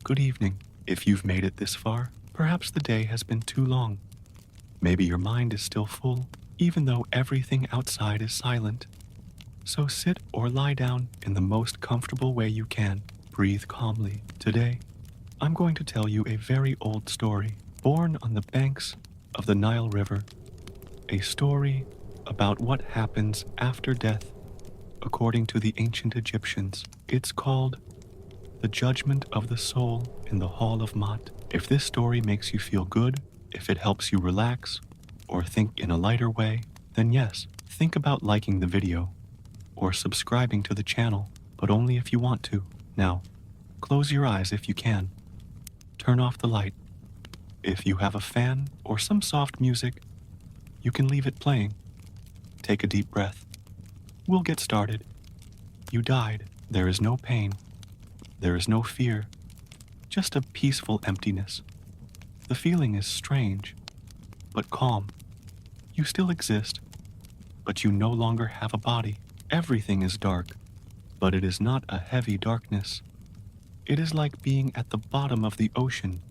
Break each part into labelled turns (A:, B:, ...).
A: Good evening. If you've made it this far, perhaps the day has been too long. Maybe your mind is still full, even though everything outside is silent. So sit or lie down in the most comfortable way you can. Breathe calmly. Today, I'm going to tell you a very old story, born on the banks of the Nile River. A story about what happens after death, according to the ancient Egyptians. It's called The Judgment of the Soul in the Hall of Maat. If this story makes you feel good, if it helps you relax, or think in a lighter way, then yes, think about liking the video or subscribing to the channel, but only if you want to. Now, close your eyes if you can. Turn off the light. If you have a fan or some soft music, you can leave it playing. Take a deep breath. We'll get started. You died. There is no pain. There is no fear. Just a peaceful emptiness. The feeling is strange, but calm. You still exist, but you no longer have a body. Everything is dark, but it is not a heavy darkness. It is like being at the bottom of the ocean,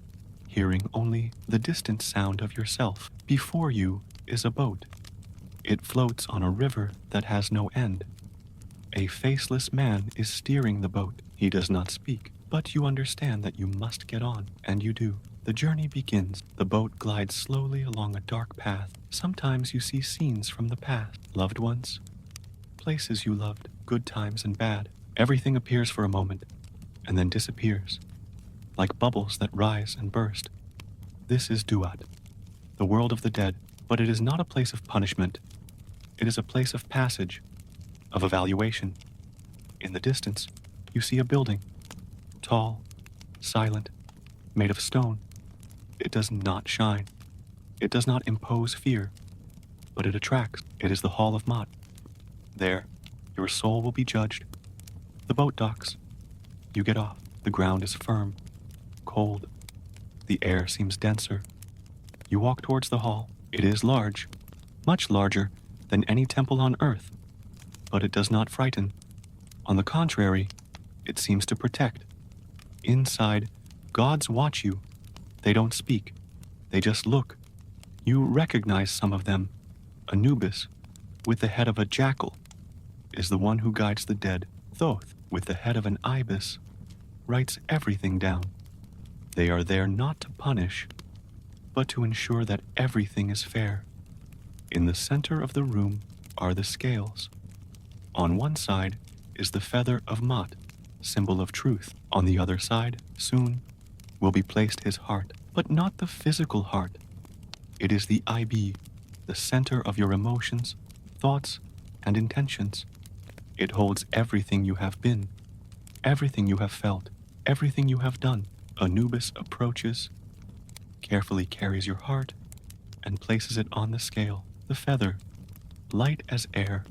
A: hearing only the distant sound of yourself. Before you is a boat. It floats on a river that has no end. A faceless man is steering the boat. He does not speak, but you understand that you must get on, and you do. The journey begins. The boat glides slowly along a dark path. Sometimes you see scenes from the past, loved ones, places you loved, good times and bad. Everything appears for a moment, and then disappears, like bubbles that rise and burst. This is Duat, the world of the dead, but it is not a place of punishment. It is a place of passage, of evaluation. In the distance, you see a building, tall, silent, made of stone. It does not shine. It does not impose fear, but it attracts. It is the Hall of Maat. There, your soul will be judged. The boat docks. You get off. The ground is firm, cold. The air seems denser. You walk towards the hall. It is large, much larger than any temple on earth, but it does not frighten. On the contrary, it seems to protect. Inside, gods watch you. They don't speak. They just look. You recognize some of them. Anubis, with the head of a jackal, is the one who guides the dead. Thoth, with the head of an ibis, writes everything down. They are there not to punish, but to ensure that everything is fair. In the center of the room are the scales. On one side is the feather of Maat, symbol of truth. On the other side, soon, will be placed his heart, but not the physical heart. It is the IB, the center of your emotions, thoughts, and intentions. It holds everything you have been, everything you have felt, everything you have done. Anubis approaches, carefully carries your heart, and places it on the scale. The feather, light as air,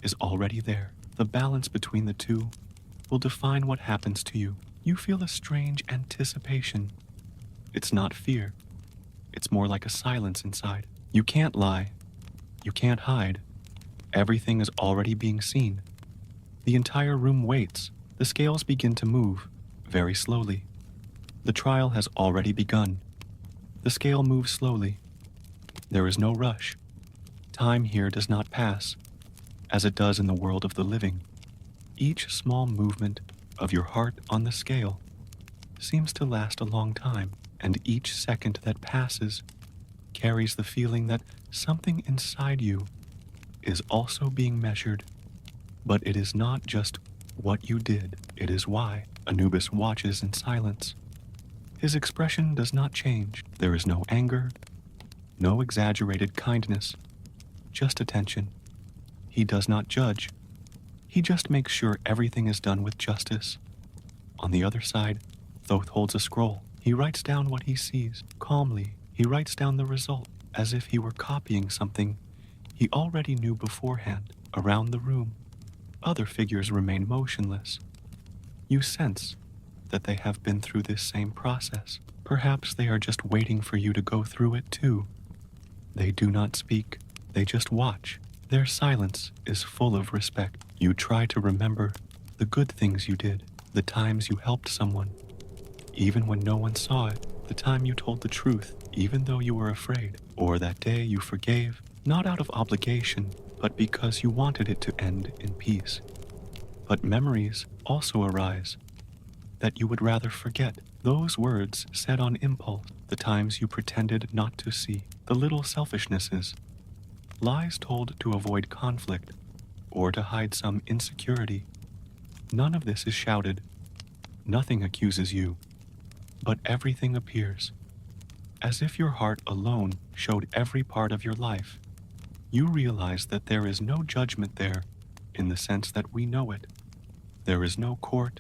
A: is already there. The balance between the two will define what happens to you. You feel a strange anticipation. It's not fear. It's more like a silence inside. You can't lie. You can't hide. Everything is already being seen. The entire room waits. The scales begin to move, very slowly. The trial has already begun. The scale moves slowly. There is no rush. Time here does not pass, as it does in the world of the living. Each small movement of your heart on the scale seems to last a long time, and each second that passes carries the feeling that something inside you is also being measured. But it is not just what you did, it is why. Anubis watches in silence. His expression does not change. There is no anger, no exaggerated kindness, just attention. He does not judge. He just makes sure everything is done with justice. On the other side, Thoth holds a scroll. He writes down what he sees. Calmly, he writes down the result, as if he were copying something he already knew beforehand. Around the room, other figures remain motionless. You sense that they have been through this same process. Perhaps they are just waiting for you to go through it too. They do not speak. They just watch. Their silence is full of respect. You try to remember the good things you did, the times you helped someone, even when no one saw it, the time you told the truth, even though you were afraid, or that day you forgave, not out of obligation, but because you wanted it to end in peace. But memories also arise that you would rather forget. Those words said on impulse, the times you pretended not to see, the little selfishnesses, lies told to avoid conflict or to hide some insecurity. None of this is shouted. Nothing accuses you, but everything appears, as if your heart alone showed every part of your life. You realize that there is no judgment there in the sense that we know it. There is no court.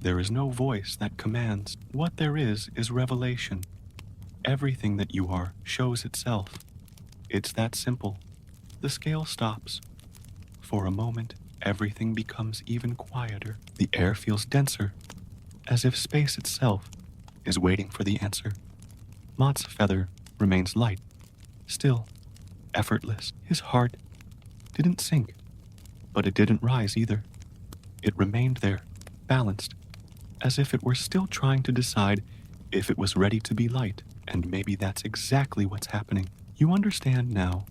A: There is no voice that commands. What there is revelation. Everything that you are shows itself. It's that simple. The scale stops. For a moment, everything becomes even quieter. The air feels denser, as if space itself is waiting for the answer. Maat's feather remains light, still, effortless. His heart didn't sink, but it didn't rise either. It remained there, balanced, as if it were still trying to decide if it was ready to be light. And maybe that's exactly what's happening. You understand now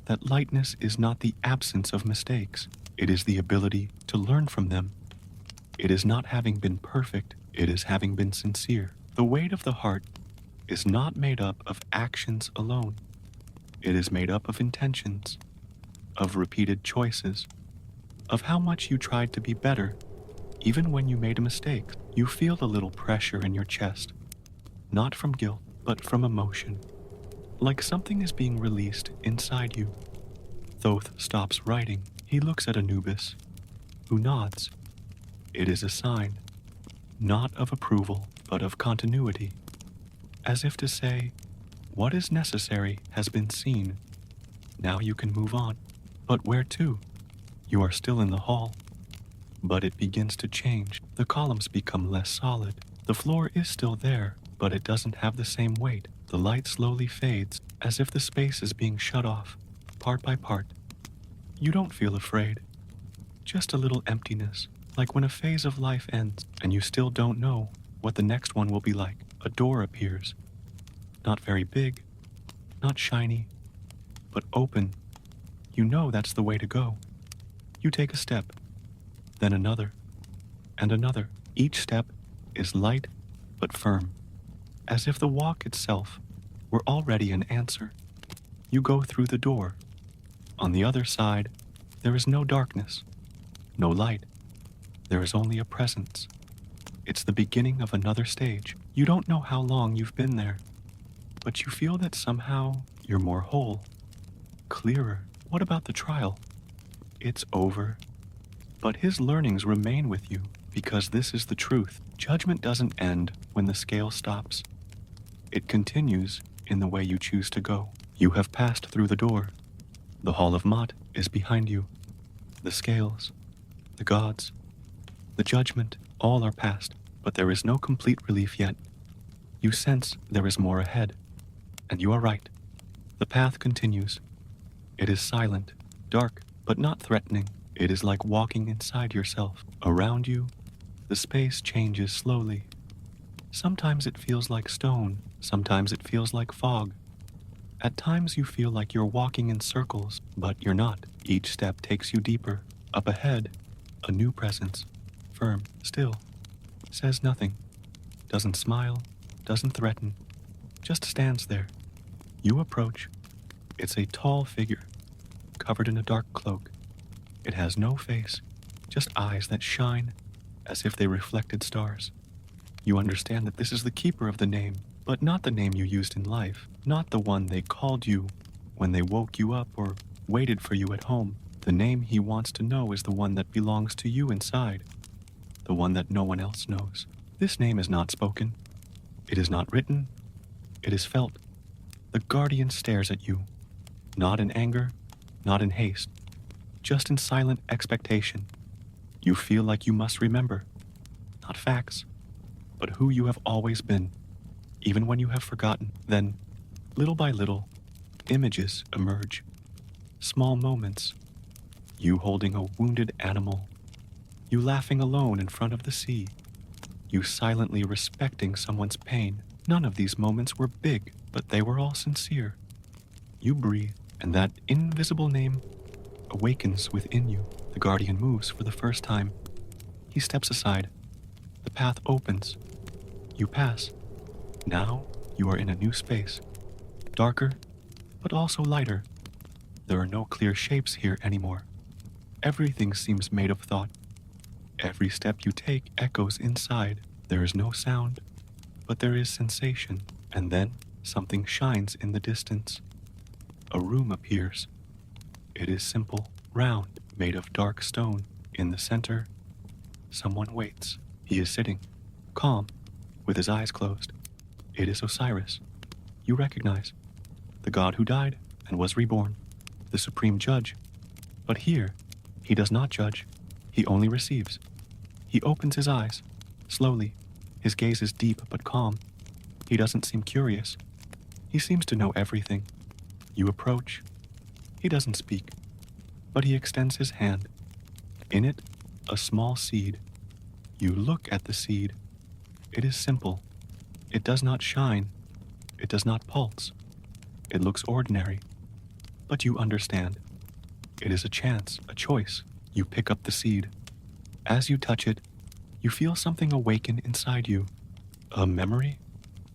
A: that lightness is not the absence of mistakes. It is the ability to learn from them. It is not having been perfect. It is having been sincere. The weight of the heart is not made up of actions alone. It is made up of intentions, of repeated choices, of how much you tried to be better. Even when you made a mistake, you feel a little pressure in your chest, not from guilt, but from emotion, like something is being released inside you. Thoth stops writing. He looks at Anubis, who nods. It is a sign, not of approval, but of continuity, as if to say, what is necessary has been seen. Now you can move on. But where to? You are still in the hall. But it begins to change. The columns become less solid. The floor is still there, but it doesn't have the same weight. The light slowly fades, as if the space is being shut off, part by part. You don't feel afraid. Just a little emptiness, like when a phase of life ends, and you still don't know what the next one will be like. A door appears. Not very big, not shiny, but open. You know that's the way to go. You take a step, then another, and another. Each step is light but firm, as if the walk itself were already an answer. You go through the door. On the other side, there is no darkness, no light. There is only a presence. It's the beginning of another stage. You don't know how long you've been there, but you feel that somehow you're more whole, clearer. What about the trial? It's over. But his learnings remain with you because this is the truth. Judgment doesn't end when the scale stops. It continues in the way you choose to go. You have passed through the door. The Hall of Maat is behind you. The scales, the gods, the judgment, all are past, but there is no complete relief yet. You sense there is more ahead, and you are right. The path continues. It is silent, dark, but not threatening. It is like walking inside yourself. Around you, the space changes slowly. Sometimes it feels like stone, sometimes it feels like fog. At times you feel like you're walking in circles, but you're not. Each step takes you deeper. Up ahead, a new presence, firm, still, says nothing, doesn't smile, doesn't threaten, just stands there. You approach. It's a tall figure, covered in a dark cloak. It has no face, just eyes that shine as if they reflected stars. You understand that this is the keeper of the name, but not the name you used in life, not the one they called you when they woke you up or waited for you at home. The name he wants to know is the one that belongs to you inside, the one that no one else knows. This name is not spoken. It is not written. It is felt. The guardian stares at you, not in anger, not in haste, just in silent expectation. You feel like you must remember, not facts, but who you have always been, even when you have forgotten. Then, little by little, images emerge, small moments. You holding a wounded animal, you laughing alone in front of the sea, you silently respecting someone's pain. None of these moments were big, but they were all sincere. You breathe, and that invisible name awakens within you. The guardian moves for the first time. He steps aside. The path opens. You pass. Now you are in a new space. Darker, but also lighter. There are no clear shapes here anymore. Everything seems made of thought. Every step you take echoes inside. There is no sound, but there is sensation. And then something shines in the distance. A room appears. It is simple, round, made of dark stone. In the center, someone waits. He is sitting, calm, with his eyes closed. It is Osiris. You recognize the god who died and was reborn, the supreme judge. But here, he does not judge. He only receives. He opens his eyes, slowly. His gaze is deep but calm. He doesn't seem curious. He seems to know everything. You approach. He doesn't speak, but he extends his hand. In it, a small seed. You look at the seed. It is simple. It does not shine. It does not pulse. It looks ordinary. But you understand. It is a chance, a choice. You pick up the seed. As you touch it, you feel something awaken inside you. A memory?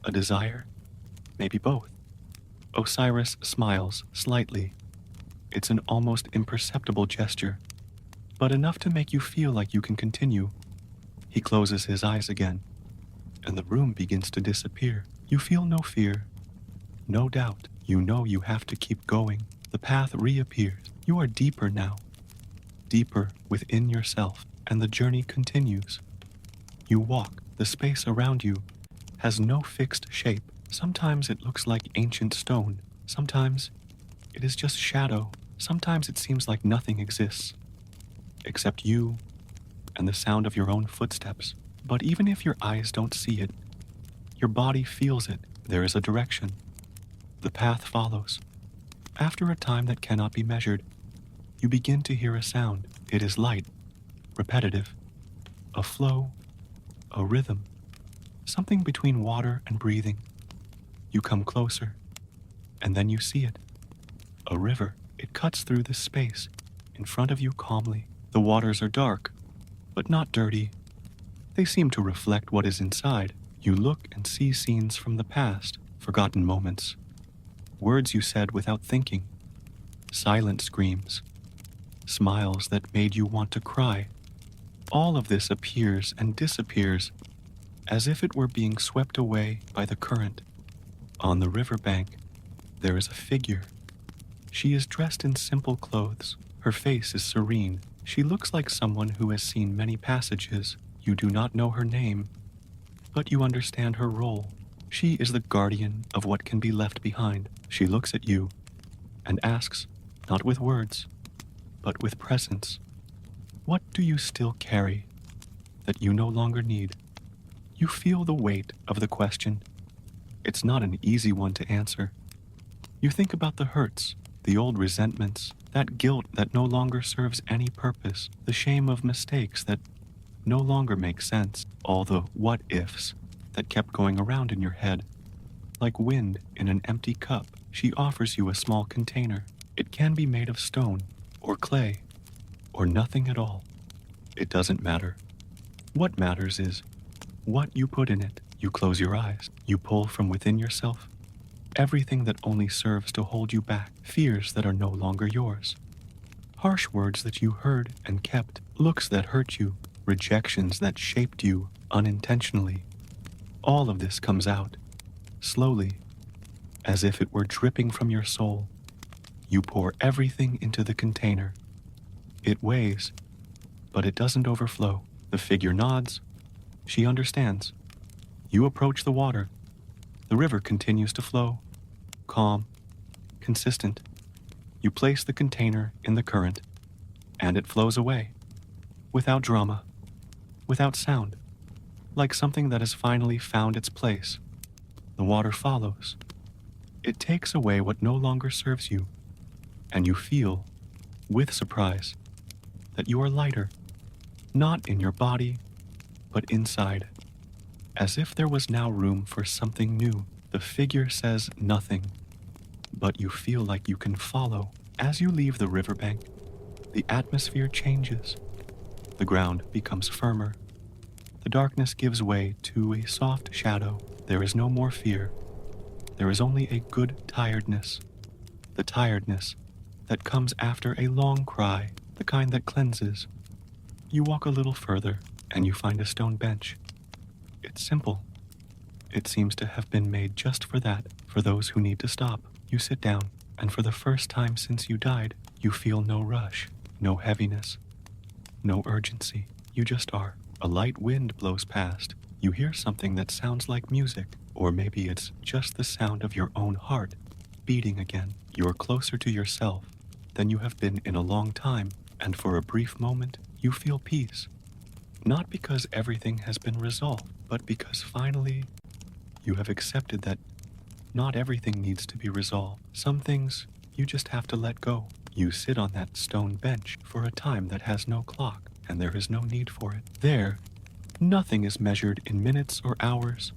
A: A desire? Maybe both. Osiris smiles slightly. It's an almost imperceptible gesture, but enough to make you feel like you can continue. He closes his eyes again, and the room begins to disappear. You feel no fear, no doubt. You know you have to keep going. The path reappears. You are deeper now, deeper within yourself, and the journey continues. You walk. The space around you has no fixed shape. Sometimes it looks like ancient stone. Sometimes it is just shadow. Sometimes it seems like nothing exists, except you and the sound of your own footsteps. But even if your eyes don't see it, your body feels it. There is a direction. The path follows. After a time that cannot be measured, you begin to hear a sound. It is light, repetitive, a flow, a rhythm, something between water and breathing. You come closer, and then you see it. A river. It cuts through this space, in front of you calmly. The waters are dark, but not dirty. They seem to reflect what is inside. You look and see scenes from the past, forgotten moments, words you said without thinking, silent screams, smiles that made you want to cry. All of this appears and disappears, as if it were being swept away by the current. On the riverbank, there is a figure. She is dressed in simple clothes. Her face is serene. She looks like someone who has seen many passages. You do not know her name, but you understand her role. She is the guardian of what can be left behind. She looks at you and asks, not with words, but with presence, what do you still carry that you no longer need? You feel the weight of the question. It's not an easy one to answer. You think about the hurts, the old resentments, that guilt that no longer serves any purpose, the shame of mistakes that no longer make sense, all the what-ifs that kept going around in your head. Like wind in an empty cup, she offers you a small container. It can be made of stone, or clay, or nothing at all. It doesn't matter. What matters is what you put in it. You close your eyes. You pull from within yourself everything that only serves to hold you back, fears that are no longer yours, harsh words that you heard and kept, looks that hurt you, rejections that shaped you unintentionally. All of this comes out, slowly, as if it were dripping from your soul. You pour everything into the container. It weighs, but it doesn't overflow. The figure nods. She understands. You approach the water. The river continues to flow, calm, consistent. You place the container in the current, and it flows away, without drama, without sound, like something that has finally found its place. The water follows. It takes away what no longer serves you, and you feel, with surprise, that you are lighter, not in your body, but inside. As if there was now room for something new, the figure says nothing, but you feel like you can follow. As you leave the riverbank, the atmosphere changes. The ground becomes firmer. The darkness gives way to a soft shadow. There is no more fear. There is only a good tiredness. The tiredness that comes after a long cry, the kind that cleanses. You walk a little further, and you find a stone bench. It's simple. It seems to have been made just for that, for those who need to stop. You sit down, and for the first time since you died, you feel no rush, no heaviness, no urgency. You just are. A light wind blows past. You hear something that sounds like music, or maybe it's just the sound of your own heart beating again. You're closer to yourself than you have been in a long time, and for a brief moment, you feel peace. Not because everything has been resolved, but because finally you have accepted that not everything needs to be resolved. Some things you just have to let go. You sit on that stone bench for a time that has no clock, and there is no need for it. There, nothing is measured in minutes or hours.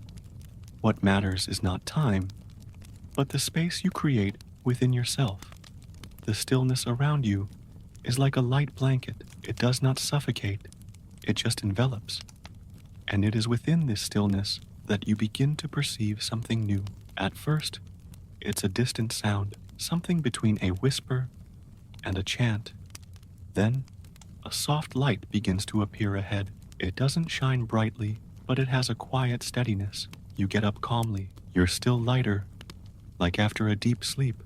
A: What matters is not time, but the space you create within yourself. The stillness around you is like a light blanket. It does not suffocate, it just envelops. And it is within this stillness that you begin to perceive something new. At first, it's a distant sound, something between a whisper and a chant. Then, a soft light begins to appear ahead. It doesn't shine brightly, but it has a quiet steadiness. You get up calmly. You're still lighter, like after a deep sleep.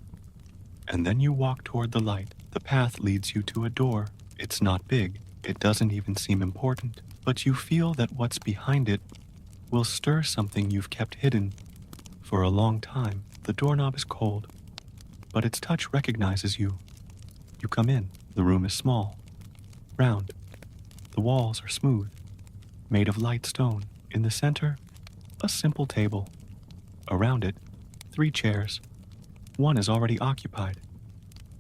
A: And then you walk toward the light. The path leads you to a door. It's not big. It doesn't even seem important. But you feel that what's behind it will stir something you've kept hidden for a long time. The doorknob is cold, but its touch recognizes you. You come in. The room is small, round. The walls are smooth, made of light stone. In the center, a simple table. Around it, 3 chairs. One is already occupied.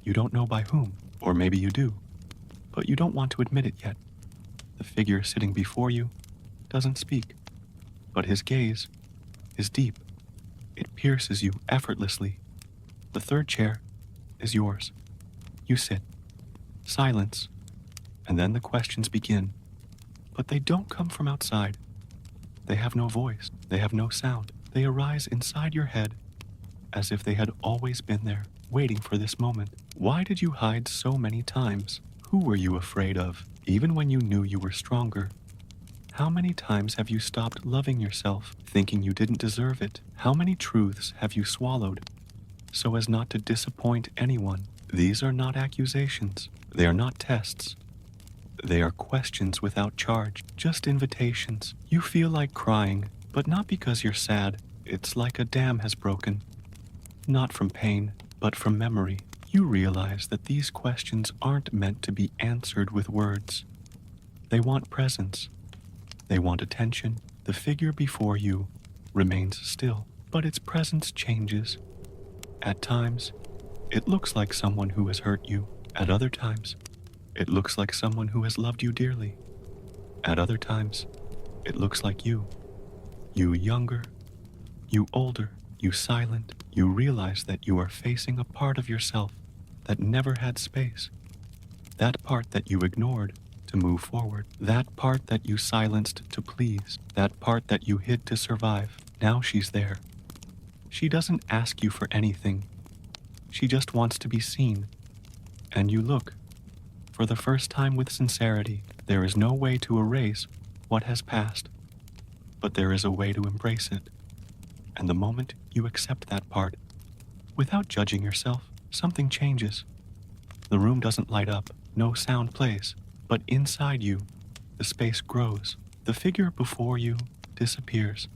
A: You don't know by whom, or maybe you do, but you don't want to admit it yet. The figure sitting before you doesn't speak, but his gaze is deep. It pierces you effortlessly. The 3rd chair is yours. You sit. Silence. And then the questions begin. But they don't come from outside. They have no voice. They have no sound. They arise inside your head as if they had always been there, waiting for this moment. Why did you hide so many times? Who were you afraid of, even when you knew you were stronger? How many times have you stopped loving yourself, thinking you didn't deserve it? How many truths have you swallowed so as not to disappoint anyone? These are not accusations. They are not tests. They are questions without charge, just invitations. You feel like crying, but not because you're sad. It's like a dam has broken. Not from pain, but from memory. You realize that these questions aren't meant to be answered with words. They want presence. They want attention. The figure before you remains still, but its presence changes. At times, it looks like someone who has hurt you. At other times, it looks like someone who has loved you dearly. At other times, it looks like you. You younger, you older, you silent. You realize that you are facing a part of yourself that never had space. That part that you ignored to move forward. That part that you silenced to please. That part that you hid to survive. Now she's there. She doesn't ask you for anything. She just wants to be seen. And you look. For the first time with sincerity, there is no way to erase what has passed, but there is a way to embrace it. And the moment you accept that part, without judging yourself, something changes. The room doesn't light up, no sound plays, but inside you, the space grows. The figure before you disappears,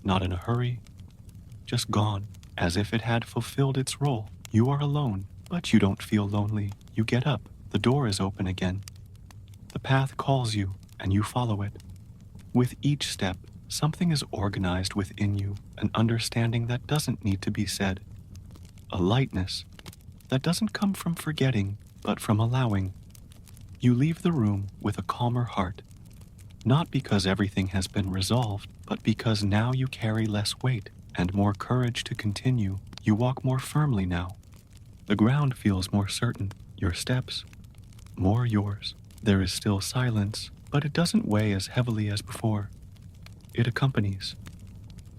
A: not in a hurry, just gone, as if it had fulfilled its role. You are alone, but you don't feel lonely. You get up. The door is open again. The path calls you, and you follow it. With each step, something is organized within you, an understanding that doesn't need to be said, a lightness that doesn't come from forgetting, but from allowing. You leave the room with a calmer heart, Not because everything has been resolved, but because now you carry less weight and more courage to continue. You walk more firmly now. The ground feels more certain, your steps more yours. There is still silence, but it doesn't weigh as heavily as before. It accompanies.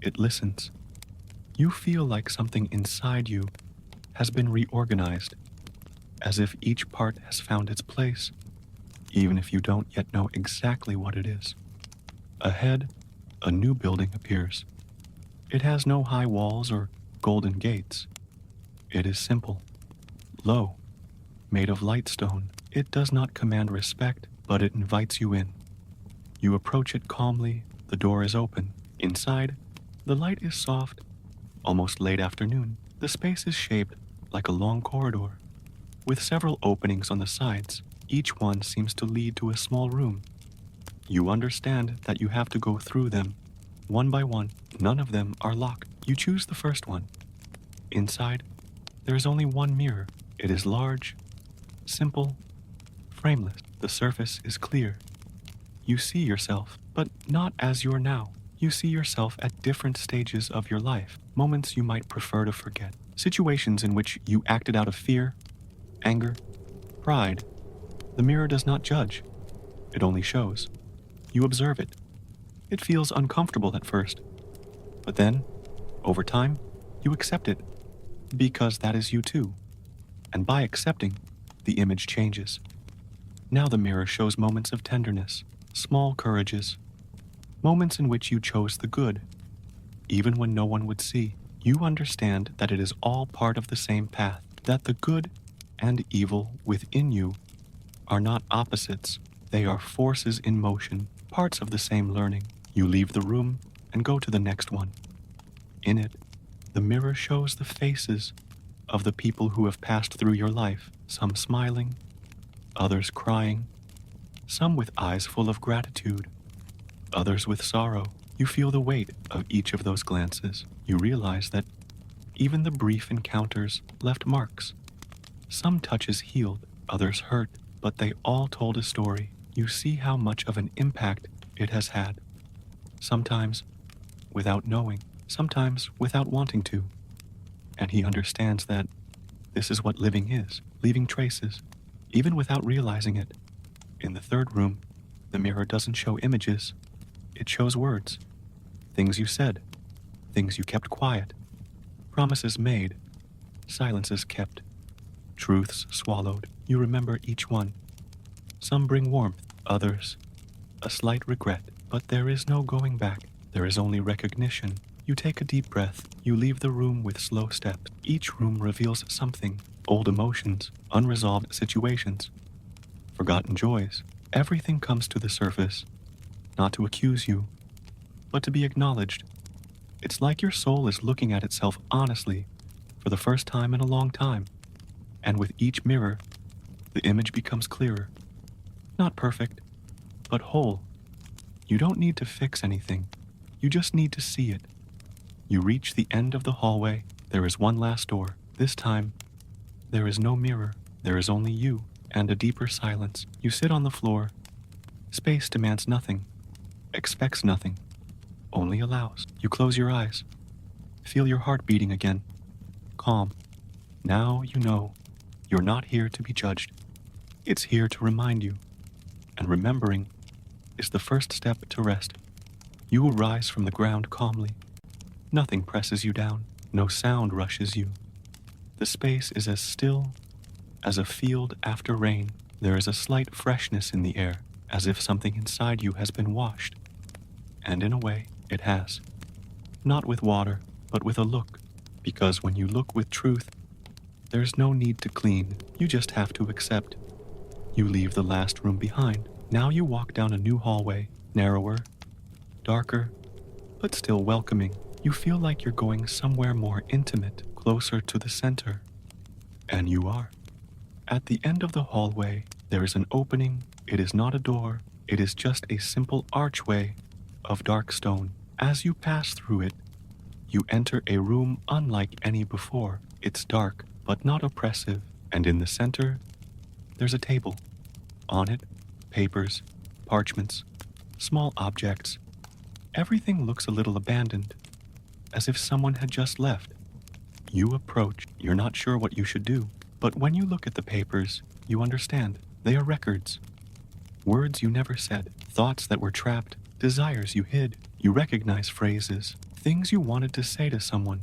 A: It listens. You feel like something inside you has been reorganized, as if each part has found its place, even if you don't yet know exactly what it is. Ahead, a new building appears. It has no high walls or golden gates. It is simple, low, made of light stone. It does not command respect, but it invites you in. You approach it calmly, the door is open. Inside, the light is soft, almost late afternoon. The space is shaped like a long corridor, with several openings on the sides. Each one seems to lead to a small room. You understand that you have to go through them, one by one. None of them are locked. You choose the first one. Inside, there is only one mirror. It is large, simple, frameless. The surface is clear. You see yourself, but not as you are now. You see yourself at different stages of your life, moments you might prefer to forget, situations in which you acted out of fear, anger, pride. The mirror does not judge. It only shows. You observe it. It feels uncomfortable at first, but then, over time, you accept it, because that is you too. And by accepting, the image changes. Now the mirror shows moments of tenderness, small courages, moments in which you chose the good, even when no one would see. You understand that it is all part of the same path, that the good and evil within you are not opposites. They are forces in motion, parts of the same learning. You leave the room and go to the next one. In it, the mirror shows the faces of the people who have passed through your life, some smiling, others crying, some with eyes full of gratitude, others with sorrow. You feel the weight of each of those glances. You realize that even the brief encounters left marks. Some touches healed, others hurt, but they all told a story. You see how much of an impact it has had. Sometimes without knowing, sometimes without wanting to. And he understands that this is what living is, leaving traces, even without realizing it. In the third room, the mirror doesn't show images. It shows words. Things you said, things you kept quiet, promises made, silences kept, truths swallowed. You remember each one. Some bring warmth, others a slight regret, but there is no going back. There is only recognition. You take a deep breath. You leave the room with slow steps. Each room reveals something, old emotions, unresolved situations, forgotten joys. Everything comes to the surface, not to accuse you, but to be acknowledged. It's like your soul is looking at itself honestly for the first time in a long time. And with each mirror, the image becomes clearer. Not perfect, but whole. You don't need to fix anything. You just need to see it. You reach the end of the hallway. There is one last door. This time, there is no mirror. There is only you and a deeper silence. You sit on the floor. Space demands nothing, expects nothing, only allows. You close your eyes. Feel your heart beating again. Calm. Now you know you're not here to be judged. It's here to remind you. And remembering is the first step to rest. You will rise from the ground calmly. Nothing presses you down. No sound rushes you. The space is as still as a field after rain. There is a slight freshness in the air, as if something inside you has been washed. And in a way, it has. Not with water, but with a look. Because when you look with truth, there's no need to clean. You just have to accept. You leave the last room behind. Now you walk down a new hallway, narrower, darker, but still welcoming. You feel like you're going somewhere more intimate, closer to the center. And you are. At the end of the hallway, there is an opening. It is not a door. It is just a simple archway of dark stone. As you pass through it, you enter a room unlike any before. It's dark, but not oppressive. And in the center, there's a table. On it, papers, parchments, small objects. Everything looks a little abandoned, as if someone had just left. You approach, you're not sure what you should do, but when you look at the papers, you understand. They are records. Words you never said, thoughts that were trapped, desires you hid. You recognize phrases, things you wanted to say to someone,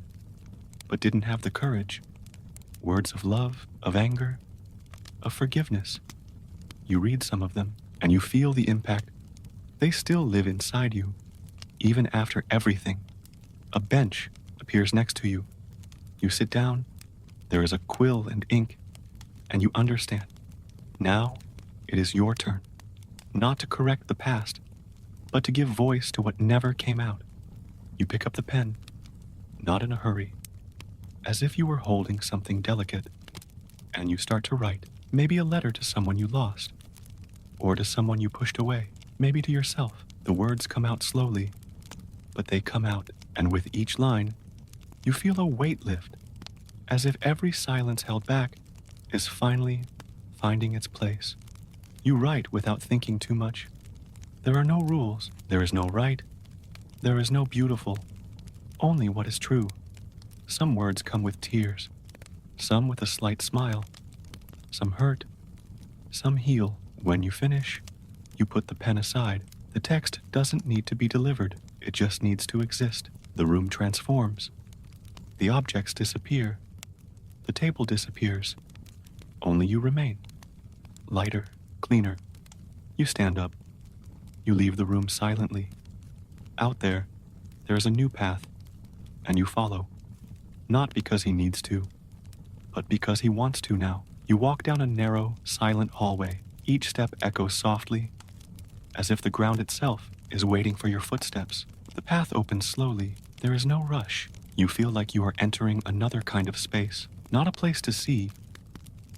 A: but didn't have the courage. Words of love, of anger, of forgiveness. You read some of them, and you feel the impact. They still live inside you, even after everything. A bench appears next to you. You sit down, there is a quill and ink, and you understand. Now, it is your turn, not to correct the past, but to give voice to what never came out. You pick up the pen, not in a hurry, as if you were holding something delicate, and you start to write, maybe a letter to someone you lost, or to someone you pushed away, maybe to yourself. The words come out slowly, but they come out, and with each line, you feel a weight lift, as if every silence held back is finally finding its place. You write without thinking too much. There are no rules, there is no right, there is no beautiful, only what is true. Some words come with tears, some with a slight smile, some hurt, some heal. When you finish, you put the pen aside. The text doesn't need to be delivered, it just needs to exist. The room transforms. The objects disappear. The table disappears. Only you remain. Lighter, cleaner. You stand up. You leave the room silently. Out there is a new path, and you follow. Not because he needs to, but because he wants to now. You walk down a narrow, silent hallway. Each step echoes softly, as if the ground itself is waiting for your footsteps. The path opens slowly. There is no rush. You feel like you are entering another kind of space. Not a place to see,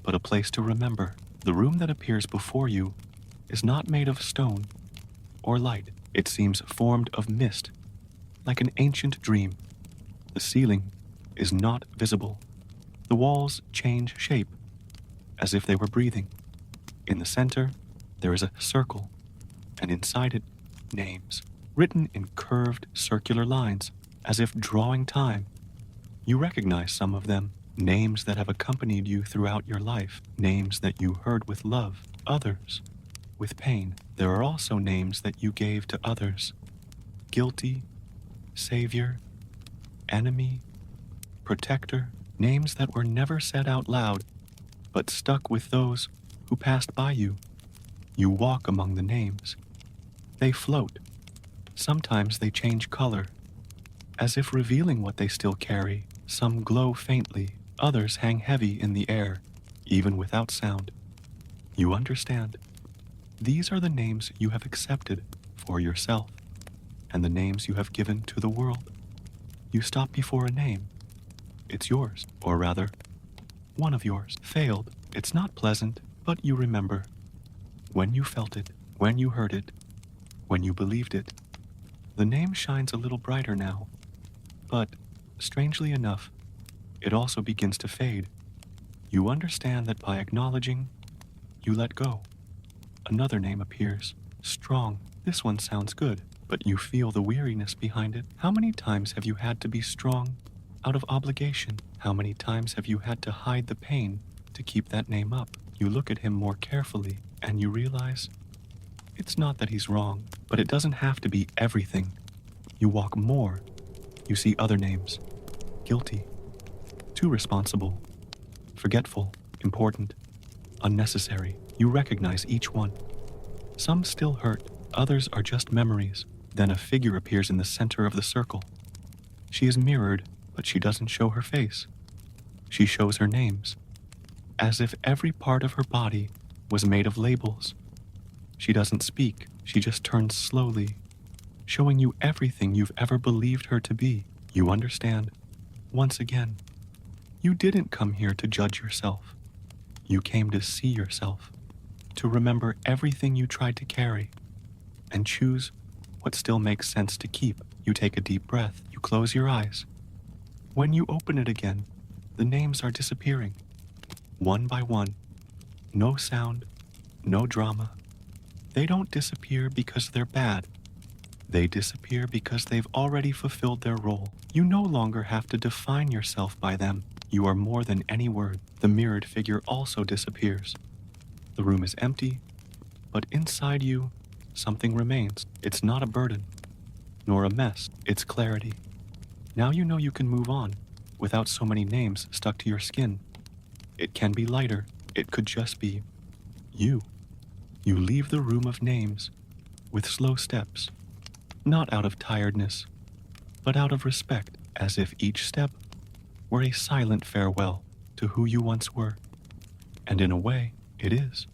A: but a place to remember. The room that appears before you is not made of stone or light. It seems formed of mist, like an ancient dream. The ceiling is not visible. The walls change shape, as if they were breathing. In the center, there is a circle, and inside it, names, written in curved circular lines, as if drawing time. You recognize some of them, names that have accompanied you throughout your life, names that you heard with love, others with pain. There are also names that you gave to others: guilty, savior, enemy, protector, names that were never said out loud, but stuck with those who passed by you. You walk among the names. They float. Sometimes they change color, as if revealing what they still carry. Some glow faintly, others hang heavy in the air, even without sound. You understand. These are the names you have accepted for yourself, and the names you have given to the world. You stop before a name. It's yours, or rather, one of yours. Failed. It's not pleasant, but you remember. When you felt it, when you heard it, when you believed it. The name shines a little brighter now, but, strangely enough, it also begins to fade. You understand that by acknowledging, you let go. Another name appears, strong. This one sounds good, but you feel the weariness behind it. How many times have you had to be strong out of obligation? How many times have you had to hide the pain to keep that name up? You look at him more carefully, and you realize it's not that he's wrong, but it doesn't have to be everything. You walk more. You see other names. Guilty. Too responsible. Forgetful. Important. Unnecessary. You recognize each one. Some still hurt. Others are just memories. Then a figure appears in the center of the circle. She is mirrored, but she doesn't show her face. She shows her names, as if every part of her body was made of labels. She doesn't speak. She just turns slowly, showing you everything you've ever believed her to be. You understand. Once again, you didn't come here to judge yourself. You came to see yourself, to remember everything you tried to carry, and choose what still makes sense to keep. You take a deep breath. You close your eyes. When you open it again, the names are disappearing, one by one. No sound, no drama. They don't disappear because they're bad. They disappear because they've already fulfilled their role. You no longer have to define yourself by them. You are more than any word. The mirrored figure also disappears. The room is empty, but inside you, something remains. It's not a burden, nor a mess. It's clarity. Now you know you can move on without so many names stuck to your skin. It can be lighter. It could just be you. You leave the room of names with slow steps, not out of tiredness, but out of respect, as if each step were a silent farewell to who you once were. And in a way, it is.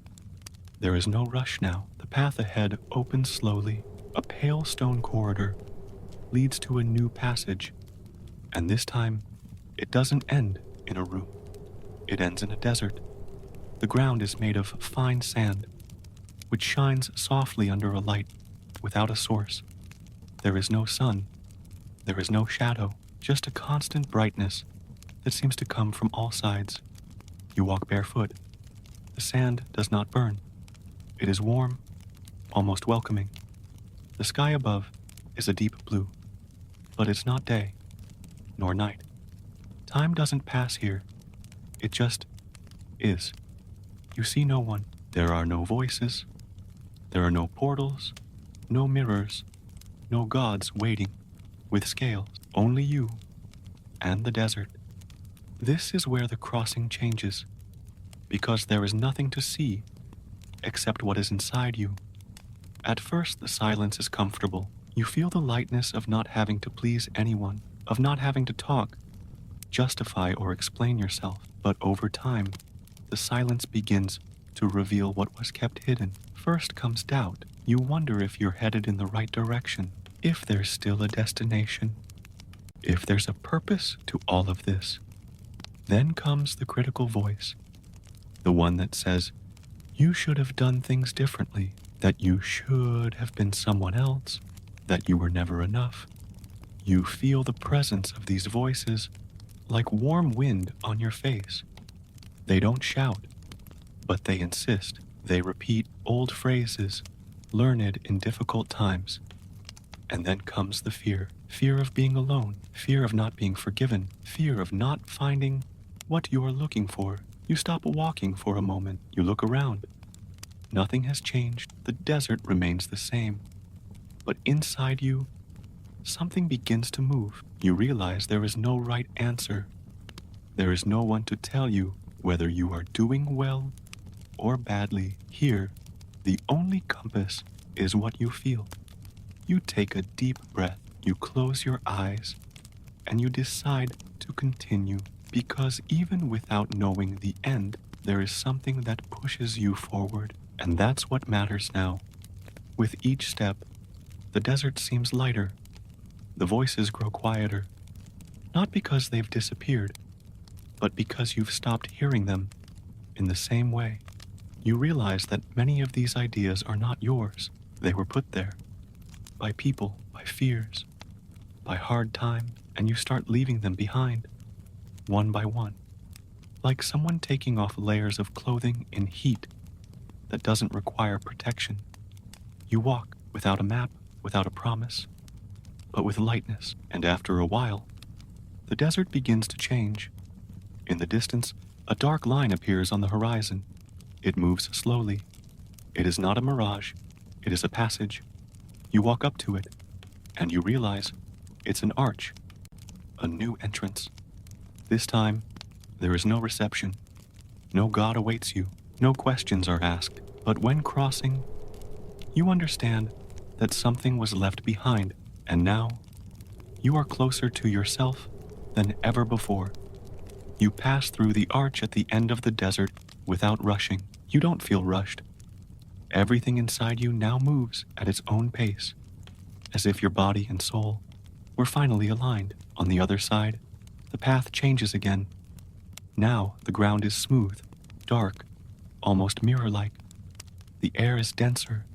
A: There is no rush now. The path ahead opens slowly. A pale stone corridor leads to a new passage. And this time, it doesn't end in a room. It ends in a desert. The ground is made of fine sand, which shines softly under a light without a source. There is no sun. There is no shadow, just a constant brightness that seems to come from all sides. You walk barefoot. The sand does not burn. It is warm, almost welcoming. The sky above is a deep blue, but it's not day, nor night. Time doesn't pass here. It just is. You see no one. There are no voices. There are no portals, no mirrors, no gods waiting with scales. Only you and the desert. This is where the crossing changes, because there is nothing to see except what is inside you. At first, the silence is comfortable. You feel the lightness of not having to please anyone, of not having to talk, justify, or explain yourself. But over time, the silence begins to reveal what was kept hidden. First comes doubt. You wonder if you're headed in the right direction, if there's still a destination, if there's a purpose to all of this. Then comes the critical voice, the one that says, you should have done things differently, that you should have been someone else, that you were never enough. You feel the presence of these voices like warm wind on your face. They don't shout, but they insist. They repeat old phrases, learned in difficult times. And then comes the fear. Fear of being alone, fear of not being forgiven, fear of not finding what you are looking for. You stop walking for a moment. You look around. Nothing has changed. The desert remains the same. But inside you, something begins to move. You realize there is no right answer. There is no one to tell you whether you are doing well or badly. Here, the only compass is what you feel. You take a deep breath. You close your eyes, and you decide to continue. Because even without knowing the end, there is something that pushes you forward. And that's what matters now. With each step, the desert seems lighter. The voices grow quieter. Not because they've disappeared, but because you've stopped hearing them in the same way. You realize that many of these ideas are not yours. They were put there by people, by fears, by hard time, and you start leaving them behind. One by one, like someone taking off layers of clothing in heat that doesn't require protection. You walk without a map, without a promise, but with lightness. And after a while, the desert begins to change. In the distance, a dark line appears on the horizon. It moves slowly. It is not a mirage. It is a passage. You walk up to it, and you realize it's an arch, a new entrance. This time, there is no reception. No God awaits you. No questions are asked. But when crossing, you understand that something was left behind, and now you are closer to yourself than ever before. You pass through the arch at the end of the desert without rushing. You don't feel rushed. Everything inside you now moves at its own pace, as if your body and soul were finally aligned. On the other side, the path changes again. Now the ground is smooth, dark, almost mirror-like. The air is denser,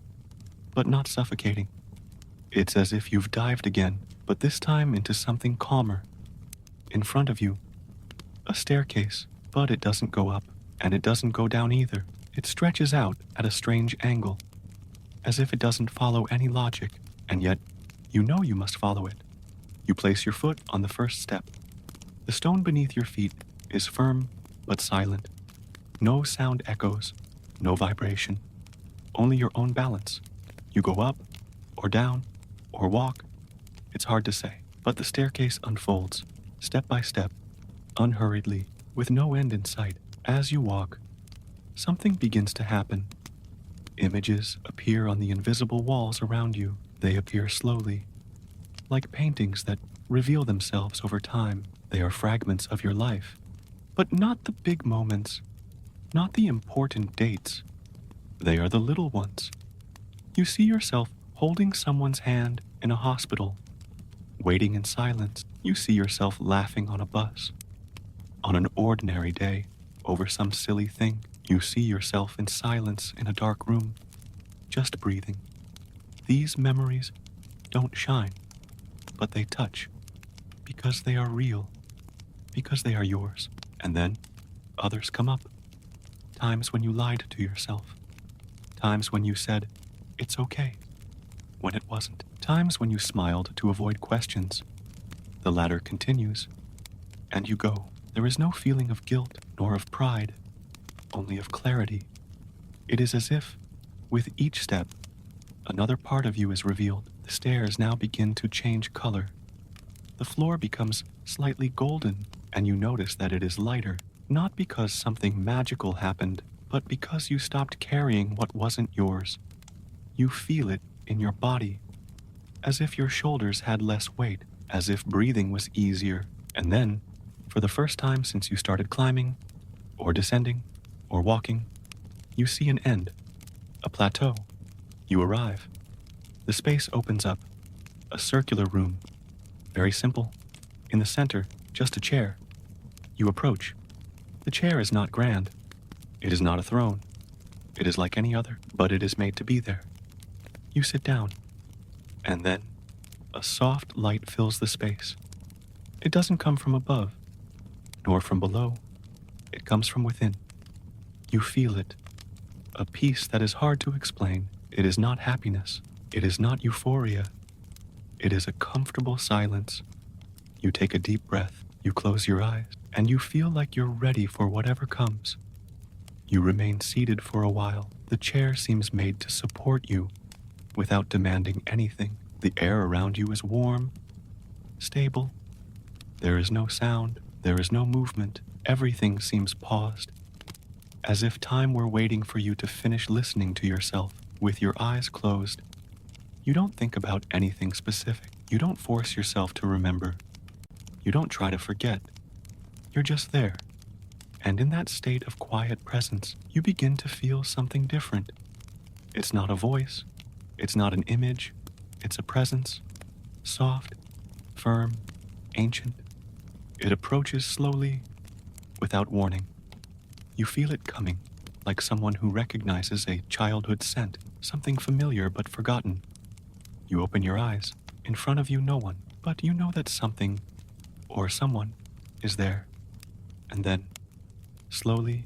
A: but not suffocating. It's as if you've dived again, but this time into something calmer. In front of you, a staircase, but it doesn't go up, and it doesn't go down either. It stretches out at a strange angle, as if it doesn't follow any logic, and yet you know you must follow it. You place your foot on the first step. The stone beneath your feet is firm but silent. No sound echoes, no vibration, only your own balance. You go up, or down, or walk. It's hard to say, but the staircase unfolds, step by step, unhurriedly, with no end in sight. As you walk, something begins to happen. Images appear on the invisible walls around you. They appear slowly, like paintings that reveal themselves over time. They are fragments of your life, but not the big moments, not the important dates. They are the little ones. You see yourself holding someone's hand in a hospital, waiting in silence. You see yourself laughing on a bus. On an ordinary day, over some silly thing, you see yourself in silence in a dark room, just breathing. These memories don't shine, but they touch, because they are real, because they are yours. And then others come up. Times when you lied to yourself. Times when you said, "It's okay," when it wasn't. Times when you smiled to avoid questions. The ladder continues, and you go. There is no feeling of guilt nor of pride, only of clarity. It is as if, with each step, another part of you is revealed. The stairs now begin to change color. The floor becomes slightly golden, and you notice that it is lighter, not because something magical happened, but because you stopped carrying what wasn't yours. You feel it in your body, as if your shoulders had less weight, as if breathing was easier. And then, for the first time since you started climbing, or descending, or walking, you see an end, a plateau. You arrive. The space opens up, a circular room, very simple. In the center, just a chair. You approach. The chair is not grand. It is not a throne. It is like any other, but it is made to be there. You sit down, and then a soft light fills the space. It doesn't come from above, nor from below. It comes from within. You feel it, a peace that is hard to explain. It is not happiness. It is not euphoria. It is a comfortable silence. You take a deep breath. You close your eyes, and you feel like you're ready for whatever comes. You remain seated for a while. The chair seems made to support you without demanding anything. The air around you is warm, stable. There is no sound. There is no movement. Everything seems paused, as if time were waiting for you to finish listening to yourself. With your eyes closed, you don't think about anything specific. You don't force yourself to remember. You don't try to forget. You're just there. And in that state of quiet presence, you begin to feel something different. It's not a voice. It's not an image. It's a presence. Soft, firm, ancient. It approaches slowly, without warning. You feel it coming, like someone who recognizes a childhood scent, something familiar but forgotten. You open your eyes. In front of you, no one, but you know that something or someone is there. And then, slowly,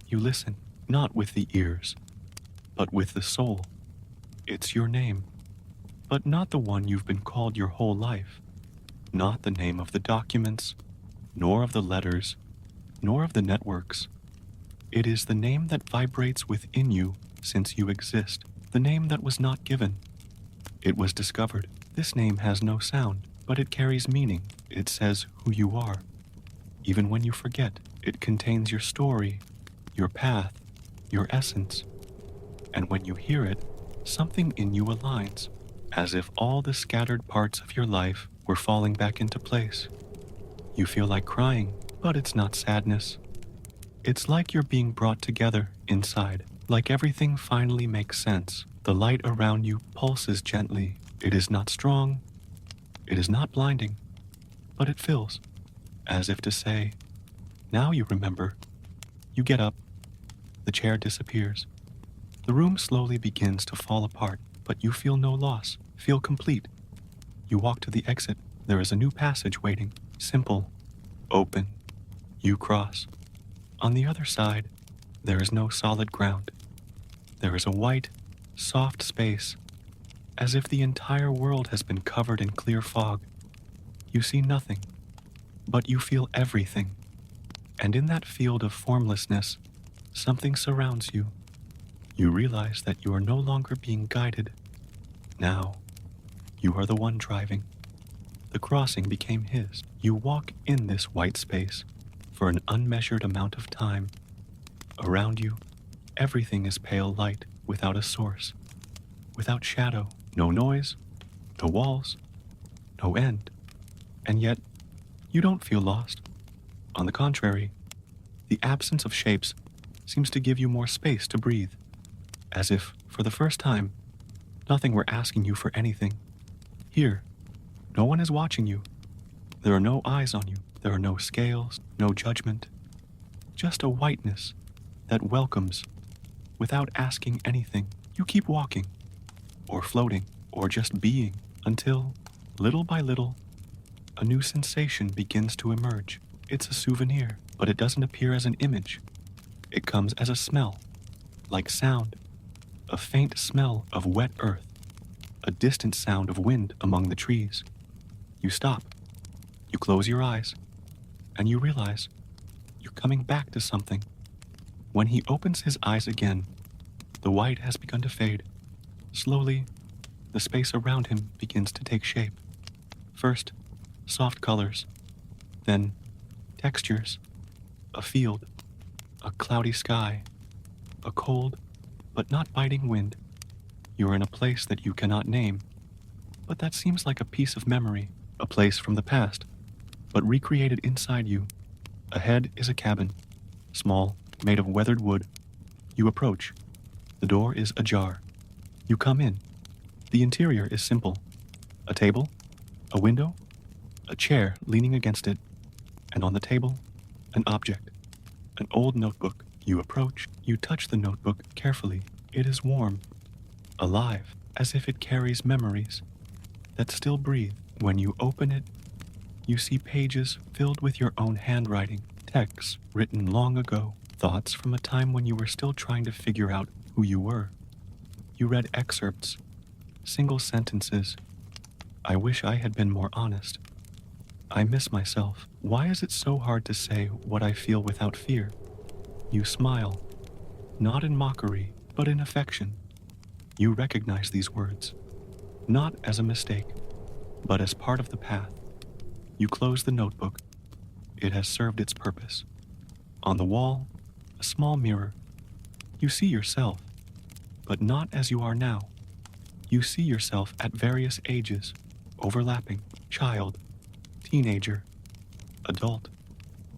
A: you listen, not with the ears, but with the soul. It's your name, but not the one you've been called your whole life. Not the name of the documents, nor of the letters, nor of the networks. It is the name that vibrates within you since you exist, the name that was not given. It was discovered. This name has no sound, but it carries meaning. It says who you are. Even when you forget, it contains your story, your path, your essence. And when you hear it, something in you aligns, as if all the scattered parts of your life were falling back into place. You feel like crying, but it's not sadness. It's like you're being brought together inside, like everything finally makes sense. The light around you pulses gently. It is not strong. It is not blinding, but it fills, as if to say, now you remember. You get up. The chair disappears. The room slowly begins to fall apart, but you feel no loss, feel complete. You walk to the exit. There is a new passage waiting, simple, open. You cross. On the other side, there is no solid ground. There is a white, Soft space, as if the entire world has been covered in clear fog. You see nothing, but you feel everything. And in that field of formlessness, something surrounds you. You realize that you are no longer being guided. Now, you are the one driving. The crossing became his. You walk in this white space for an unmeasured amount of time. Around you, everything is pale light without a source, without shadow, no noise, no walls, no end. And yet, you don't feel lost. On the contrary, the absence of shapes seems to give you more space to breathe, as if, for the first time, nothing were asking you for anything. Here, no one is watching you. There are no eyes on you. There are no scales, no judgment. Just a whiteness that welcomes without asking anything. You keep walking, or floating, or just being, until, little by little, a new sensation begins to emerge. It's a souvenir, but it doesn't appear as an image. It comes as a smell, like sound, a faint smell of wet earth, a distant sound of wind among the trees. You stop, you close your eyes, and you realize you're coming back to something. When he opens his eyes again, the white has begun to fade. Slowly, the space around him begins to take shape. First, soft colors, then textures, a field, a cloudy sky, a cold but not biting wind. You're in a place that you cannot name, but that seems like a piece of memory, a place from the past, but recreated inside you. Ahead is a cabin, small, made of weathered wood. You approach. The door is ajar. You come in. The interior is simple. A table, a window, a chair leaning against it, and on the table, an object, an old notebook. You approach. You touch the notebook carefully. It is warm, alive, as if it carries memories that still breathe. When you open it, you see pages filled with your own handwriting, texts written long ago, thoughts from a time when you were still trying to figure out who you were. You read excerpts, single sentences. I wish I had been more honest. I miss myself. Why is it so hard to say what I feel without fear? You smile, not in mockery, but in affection. You recognize these words, not as a mistake, but as part of the path. You close the notebook. It has served its purpose. On the wall, a small mirror. You see yourself, but not as you are now. You see yourself at various ages, overlapping, child, teenager, adult.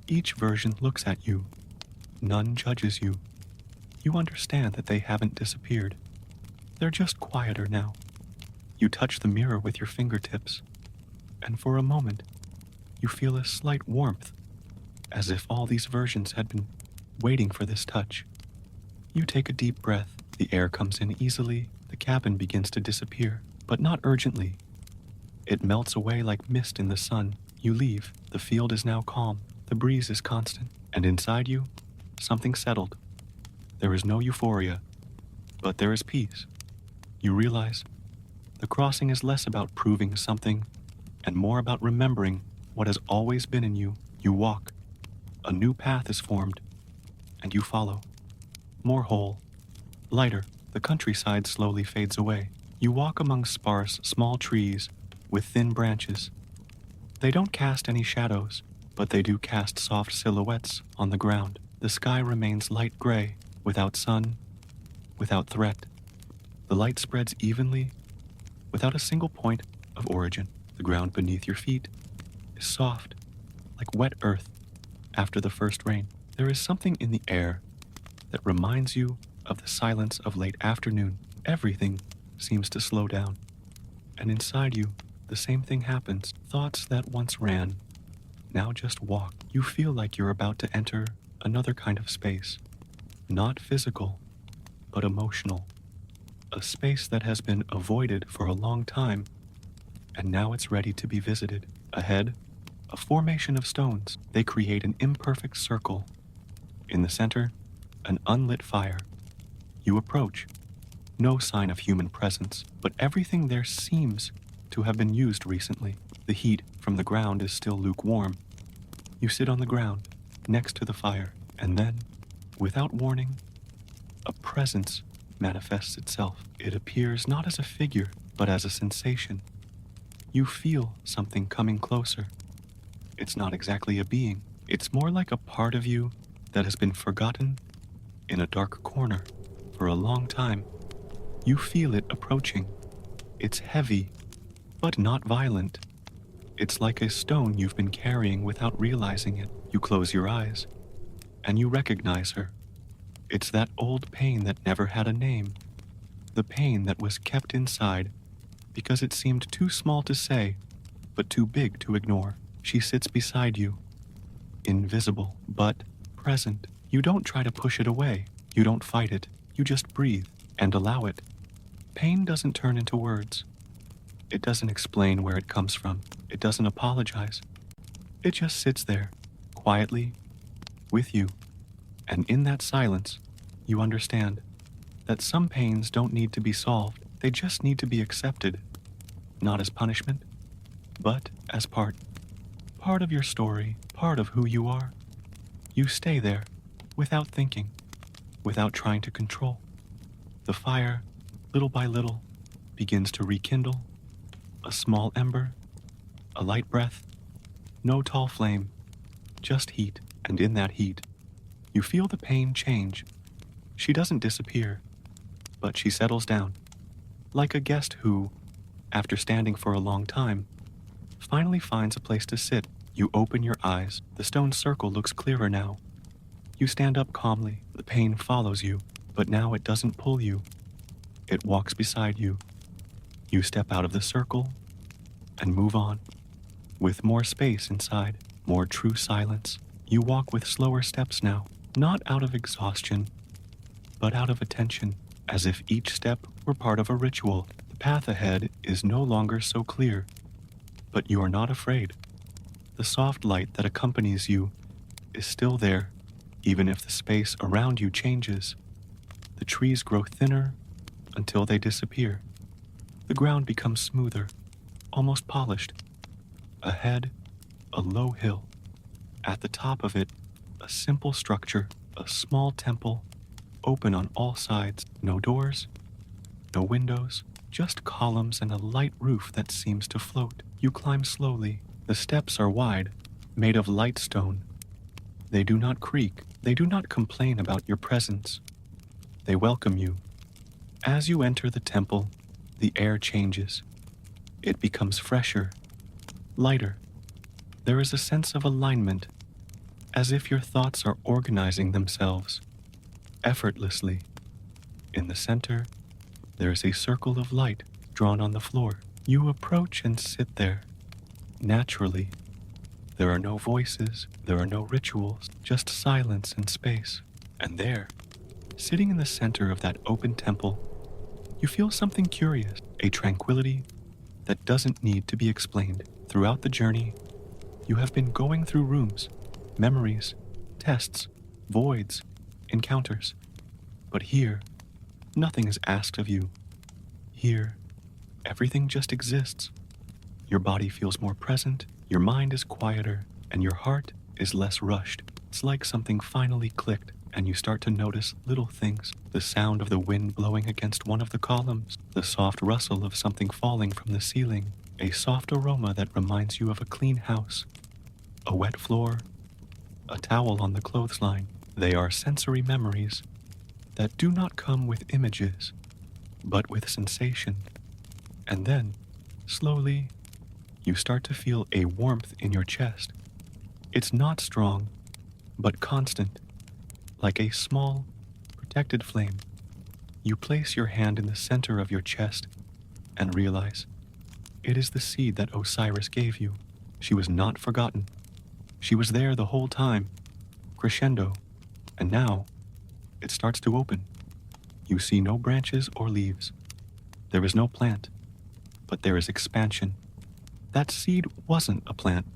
A: Each version looks at you. None judges you. You understand that they haven't disappeared. They're just quieter now. You touch the mirror with your fingertips, and for a moment, you feel a slight warmth, as if all these versions had been waiting for this touch. You take a deep breath. The air comes in easily. The cabin begins to disappear, but not urgently. It melts away like mist in the sun. You leave. The field is now calm. The breeze is constant. And inside you, something settled. There is no euphoria, but there is peace. You realize the crossing is less about proving something and more about remembering what has always been in you. You walk. A new path is formed, and you follow. More whole, lighter. The countryside slowly fades away. You walk among sparse, small trees with thin branches. They don't cast any shadows, but they do cast soft silhouettes on the ground. The sky remains light gray, without sun, without threat. The light spreads evenly, without a single point of origin. The ground beneath your feet is soft, like wet earth after the first rain. There is something in the air that reminds you of the silence of late afternoon. Everything seems to slow down. And inside you, the same thing happens. Thoughts that once ran, now just walk. You feel like you're about to enter another kind of space. Not physical, but emotional. A space that has been avoided for a long time, and now it's ready to be visited. Ahead, a formation of stones. They create an imperfect circle. In the center, an unlit fire. You approach. No sign of human presence, but everything there seems to have been used recently. The heat from the ground is still lukewarm. You sit on the ground, next to the fire, and then, without warning, a presence manifests itself. It appears not as a figure, but as a sensation. You feel something coming closer. It's not exactly a being. It's more like a part of you that has been forgotten in a dark corner for a long time. You feel it approaching. It's heavy, but not violent. It's like a stone you've been carrying without realizing it. You close your eyes, and you recognize her. It's that old pain that never had a name. The pain that was kept inside because it seemed too small to say, but too big to ignore. She sits beside you, invisible, but present. You don't try to push it away. You don't fight it. You just breathe and allow it. Pain doesn't turn into words. It doesn't explain where it comes from. It doesn't apologize. It just sits there, quietly, with you. And in that silence, you understand that some pains don't need to be solved. They just need to be accepted, not as punishment, but as part of your story, part of who you are. You stay there, without thinking, without trying to control. The fire, little by little, begins to rekindle. A small ember, a light breath, no tall flame, just heat, and in that heat, you feel the pain change. She doesn't disappear, but she settles down, like a guest who, after standing for a long time, finally finds a place to sit. You open your eyes. The stone circle looks clearer now. You stand up calmly. The pain follows you, but now it doesn't pull you. It walks beside you. You step out of the circle and move on. With more space inside, more true silence, you walk with slower steps now, not out of exhaustion, but out of attention, as if each step were part of a ritual. The path ahead is no longer so clear, but you are not afraid. The soft light that accompanies you is still there, even if the space around you changes. The trees grow thinner until they disappear. The ground becomes smoother, almost polished. Ahead, a low hill. At the top of it, a simple structure, a small temple, open on all sides. No doors, no windows, just columns and a light roof that seems to float. You climb slowly. The steps are wide, made of light stone. They do not creak. They do not complain about your presence. They welcome you. As you enter the temple, the air changes. It becomes fresher, lighter. There is a sense of alignment, as if your thoughts are organizing themselves, effortlessly. In the center, there is a circle of light drawn on the floor. You approach and sit there, naturally. There are no voices, there are no rituals, just silence and space. And there, sitting in the center of that open temple, you feel something curious, a tranquility that doesn't need to be explained. Throughout the journey, you have been going through rooms, memories, tests, voids, encounters. But here, nothing is asked of you. Here, everything just exists. Your body feels more present, your mind is quieter, and your heart is less rushed. It's like something finally clicked, and you start to notice little things. The sound of the wind blowing against one of the columns, the soft rustle of something falling from the ceiling, a soft aroma that reminds you of a clean house, a wet floor, a towel on the clothesline. They are sensory memories that do not come with images, but with sensation. And then, slowly, you start to feel a warmth in your chest. It's not strong, but constant, like a small, protected flame. You place your hand in the center of your chest and realize it is the seed that Osiris gave you. She was not forgotten. She was there the whole time, crescendo, and now it starts to open. You see no branches or leaves. There is no plant, but there is expansion. That seed wasn't a plant.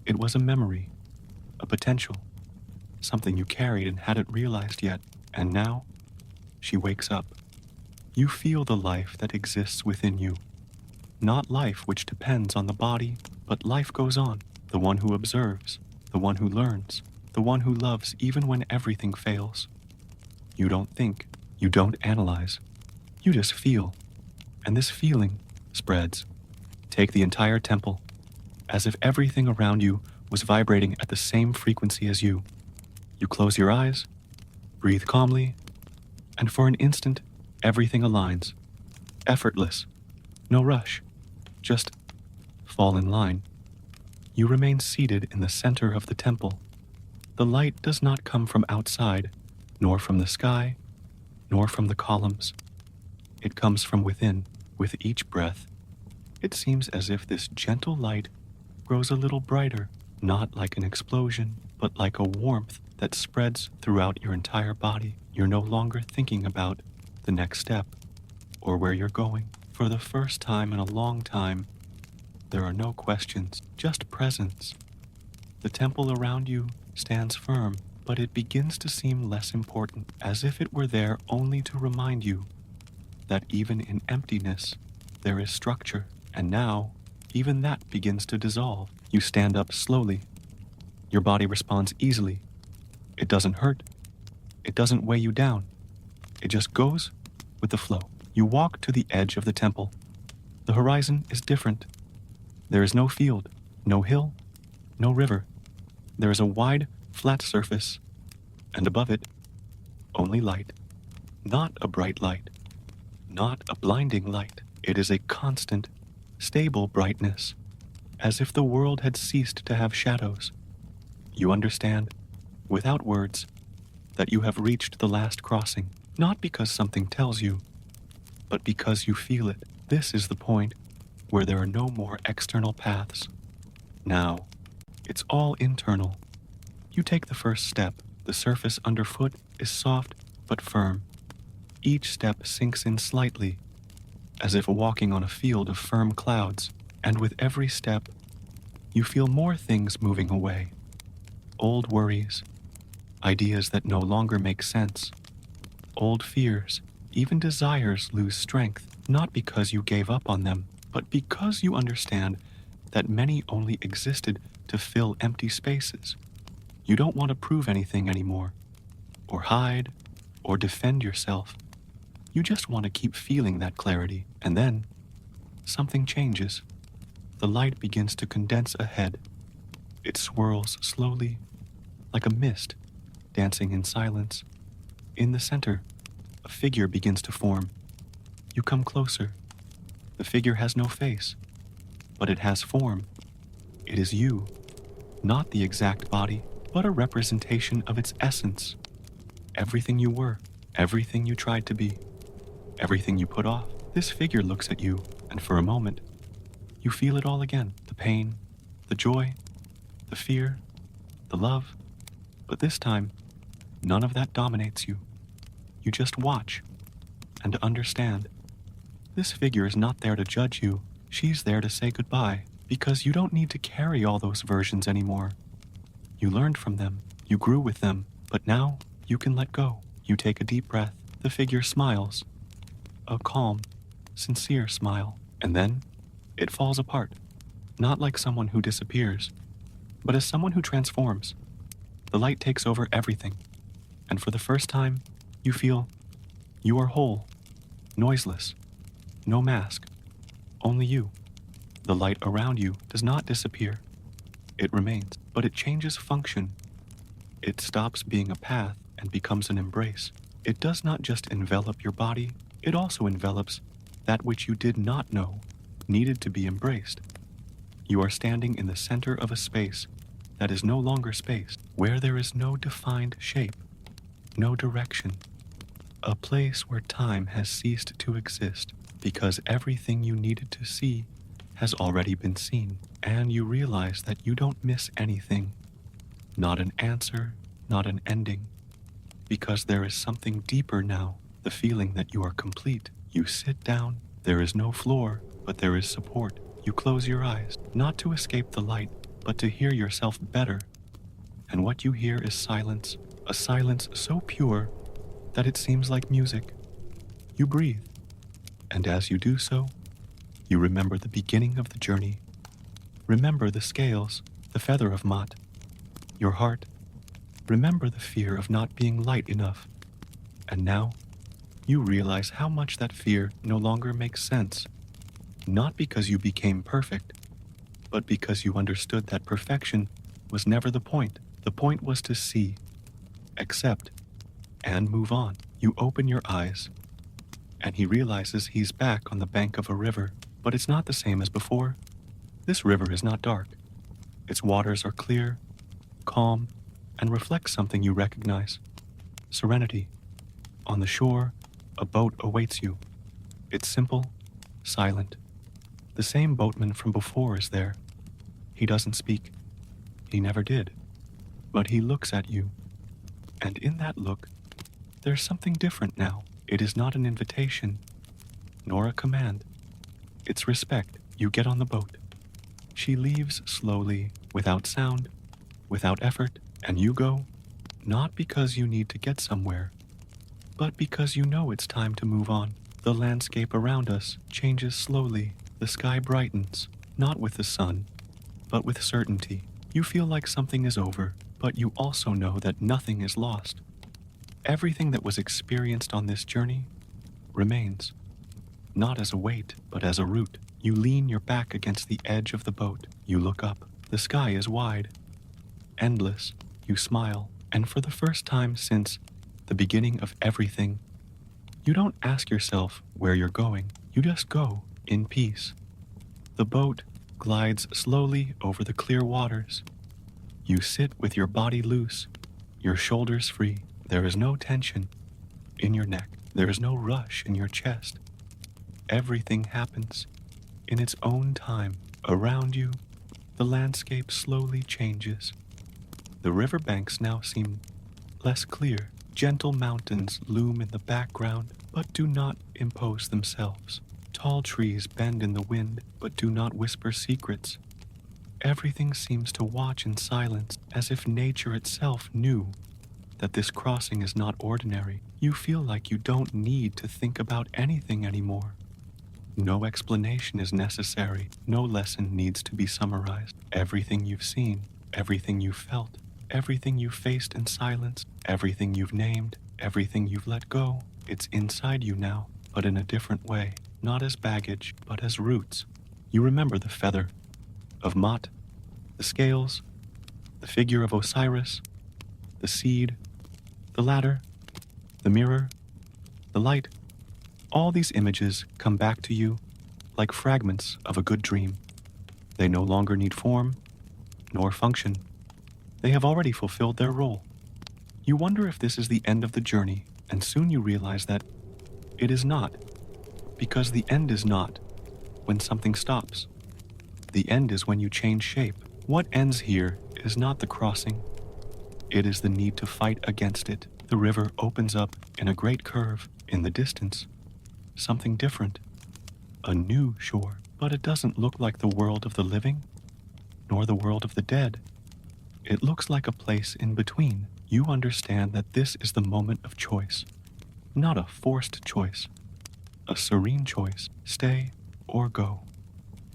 A: It was a memory, a potential, something you carried and hadn't realized yet. And now, she wakes up. You feel the life that exists within you. Not life which depends on the body, but life goes on. The one who observes, the one who learns, the one who loves even when everything fails. You don't think, you don't analyze, you just feel. And this feeling spreads. Take the entire temple, as if everything around you was vibrating at the same frequency as you. You close your eyes, breathe calmly, and for an instant, everything aligns. Effortless, no rush, just fall in line. You remain seated in the center of the temple. The light does not come from outside, nor from the sky, nor from the columns. It comes from within, with each breath. It seems as if this gentle light grows a little brighter, not like an explosion, but like a warmth that spreads throughout your entire body. You're no longer thinking about the next step or where you're going. For the first time in a long time, there are no questions, just presence. The temple around you stands firm, but it begins to seem less important, as if it were there only to remind you that even in emptiness, there is structure. And now, even that begins to dissolve. You stand up slowly. Your body responds easily. It doesn't hurt. It doesn't weigh you down. It just goes with the flow. You walk to the edge of the temple. The horizon is different. There is no field, no hill, no river. There is a wide, flat surface, and above it, only light. Not a bright light, not a blinding light. It is a constant, stable brightness, as if the world had ceased to have shadows. You understand, without words, that you have reached the last crossing, not because something tells you, but because you feel it. This is the point where there are no more external paths. Now, it's all internal. You take the first step. The surface underfoot is soft but firm. Each step sinks in slightly, as if walking on a field of firm clouds, and with every step, you feel more things moving away. Old worries, ideas that no longer make sense, old fears, even desires lose strength, not because you gave up on them, but because you understand that many only existed to fill empty spaces. You don't want to prove anything anymore, or hide, or defend yourself. You just want to keep feeling that clarity, and then something changes. The light begins to condense ahead. It swirls slowly, like a mist, dancing in silence. In the center, a figure begins to form. You come closer. The figure has no face, but it has form. It is you, not the exact body, but a representation of its essence. Everything you were, everything you tried to be, everything you put off. This figure looks at you, and for a moment, you feel it all again. The pain, the joy, the fear, the love. But this time, none of that dominates you. You just watch and understand. This figure is not there to judge you. She's there to say goodbye, because you don't need to carry all those versions anymore. You learned from them, you grew with them, but now you can let go. You take a deep breath. The figure smiles. A calm, sincere smile. And then it falls apart. Not like someone who disappears, but as someone who transforms. The light takes over everything. And for the first time, you feel you are whole, noiseless, no mask, only you. The light around you does not disappear. It remains, but it changes function. It stops being a path and becomes an embrace. It does not just envelop your body, it also envelops that which you did not know needed to be embraced. You are standing in the center of a space that is no longer space, where there is no defined shape, no direction. A place where time has ceased to exist because everything you needed to see has already been seen, and you realize that you don't miss anything. Not an answer, not an ending, because there is something deeper now, the feeling that you are complete. You sit down, there is no floor, but there is support. You close your eyes, not to escape the light, but to hear yourself better. And what you hear is silence, a silence so pure that it seems like music. You breathe. And as you do so, you remember the beginning of the journey. Remember the scales, the feather of Maat, your heart. Remember the fear of not being light enough. And now, you realize how much that fear no longer makes sense. Not because you became perfect, but because you understood that perfection was never the point. The point was to see, accept, and move on. You open your eyes, and he realizes he's back on the bank of a river, but it's not the same as before. This river is not dark. Its waters are clear, calm, and reflect something you recognize. Serenity. On the shore, a boat awaits you. It's simple, silent. The same boatman from before is there. He doesn't speak. He never did. But he looks at you. And in that look, there's something different now. It is not an invitation, nor a command. It's respect. You get on the boat. She leaves slowly, without sound, without effort, and you go, not because you need to get somewhere, but because you know it's time to move on. The landscape around us changes slowly. The sky brightens, not with the sun, but with certainty. You feel like something is over, but you also know that nothing is lost. Everything that was experienced on this journey remains, not as a weight, but as a root. You lean your back against the edge of the boat. You look up. The sky is wide, endless. You smile, and for the first time since the beginning of everything, you don't ask yourself where you're going. You just go in peace. The boat glides slowly over the clear waters. You sit with your body loose, your shoulders free. There is no tension in your neck. There is no rush in your chest. Everything happens in its own time. Around you, the landscape slowly changes. The riverbanks now seem less clear. Gentle mountains loom in the background, but do not impose themselves. Tall trees bend in the wind, but do not whisper secrets. Everything seems to watch in silence, as if nature itself knew that this crossing is not ordinary. You feel like you don't need to think about anything anymore. No explanation is necessary. No lesson needs to be summarized. Everything you've seen, everything you've felt, everything you've faced in silence, everything you've named, everything you've let go, it's inside you now, but in a different way. Not as baggage, but as roots. You remember the feather of Maat, the scales, the figure of Osiris, the seed, the ladder, the mirror, the light. All these images come back to you like fragments of a good dream. They no longer need form, nor function. They have already fulfilled their role. You wonder if this is the end of the journey, and soon you realize that it is not, because the end is not when something stops. The end is when you change shape. What ends here is not the crossing. It is the need to fight against it. The river opens up in a great curve in the distance. Something different. A new shore. But it doesn't look like the world of the living, nor the world of the dead. It looks like a place in between. You understand that this is the moment of choice. Not a forced choice. A serene choice. Stay or go.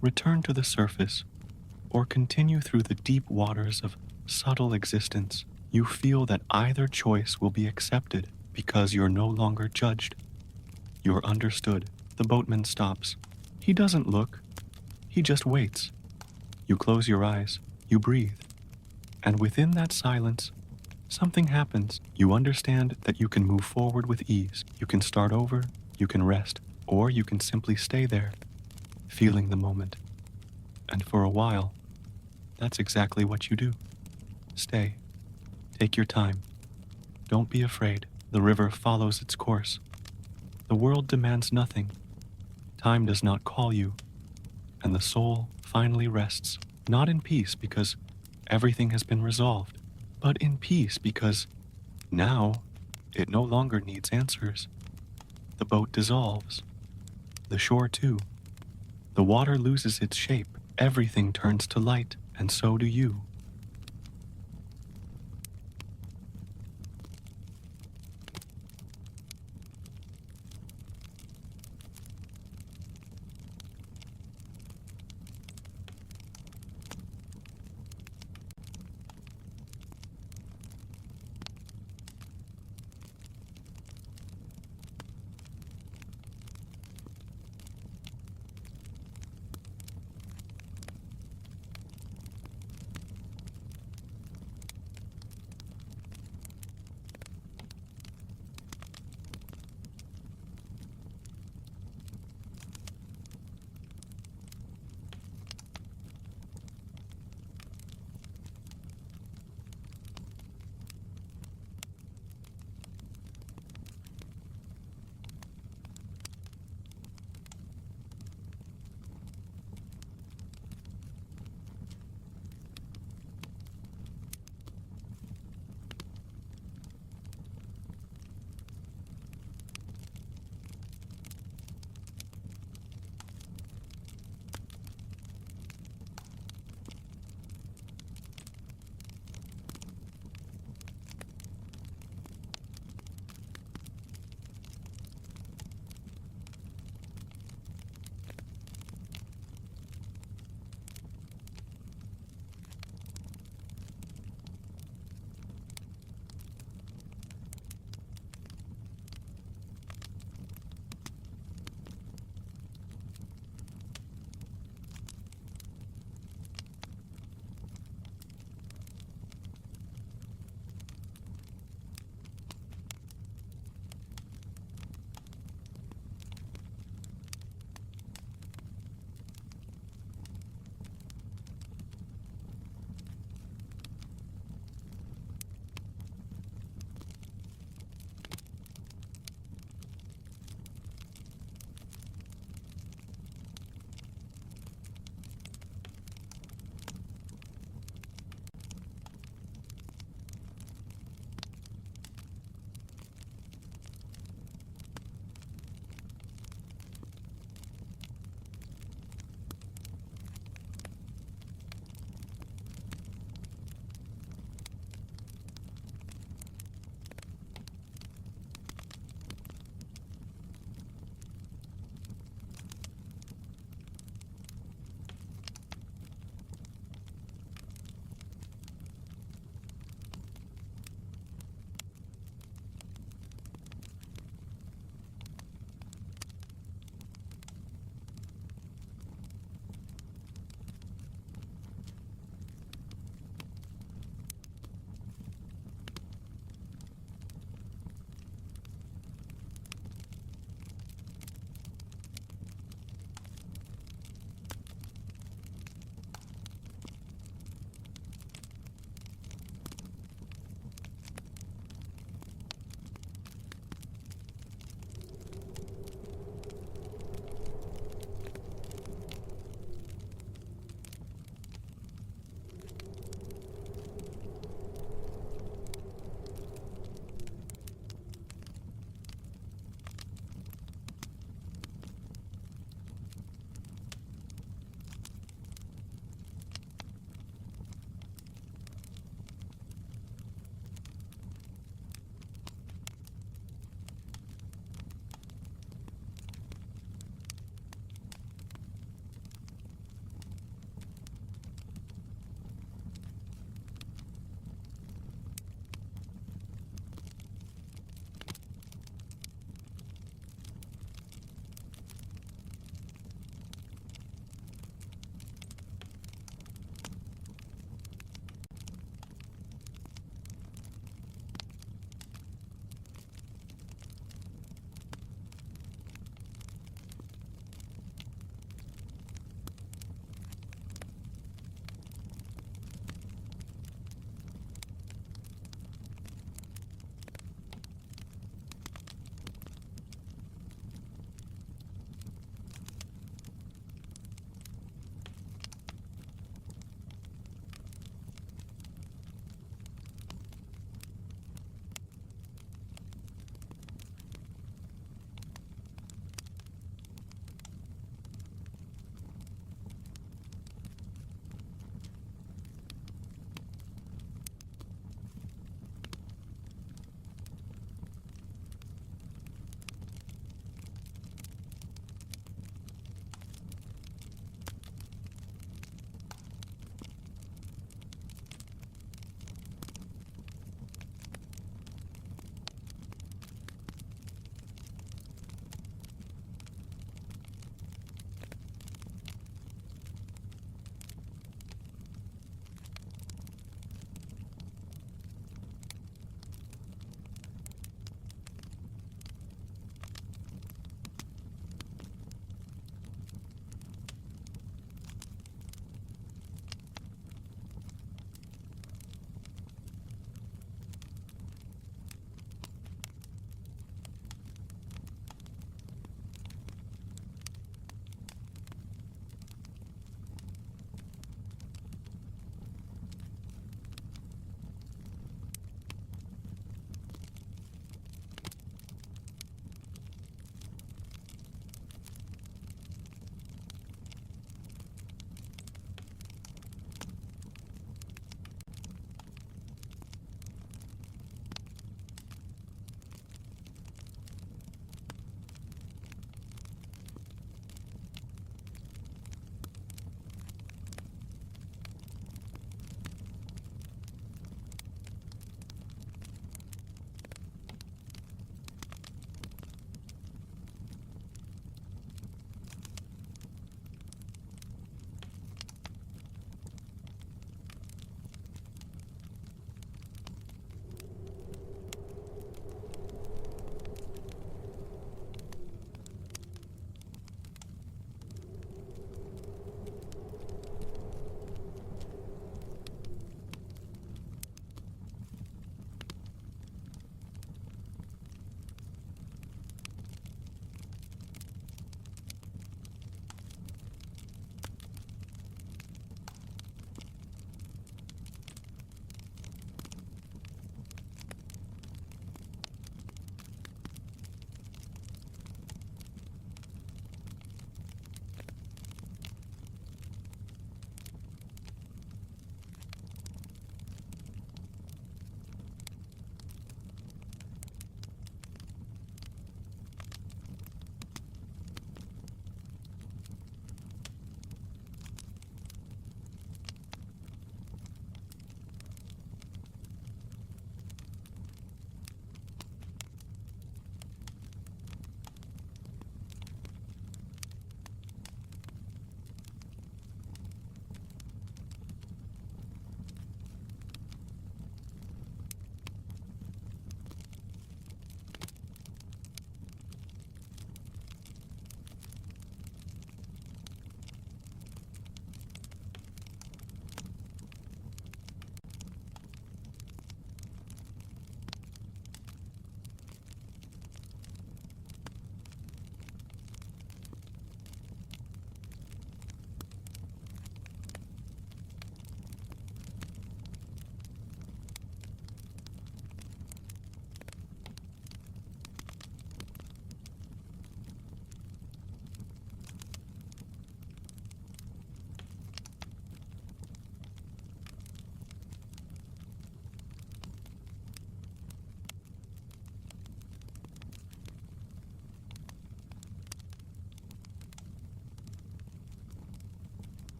A: Return to the surface, or continue through the deep waters of subtle existence. You feel that either choice will be accepted because you're no longer judged. You're understood. The boatman stops. He doesn't look. He just waits. You close your eyes. You breathe. And within that silence, something happens. You understand that you can move forward with ease. You can start over. You can rest. Or you can simply stay there, feeling the moment. And for a while, that's exactly what you do. Stay. Take your time. Don't be afraid. The river follows its course. The world demands nothing. Time does not call you. And the soul finally rests, not in peace because everything has been resolved, but in peace because now it no longer needs answers. The boat dissolves. The shore too. The water loses its shape. Everything turns to light, and so do you.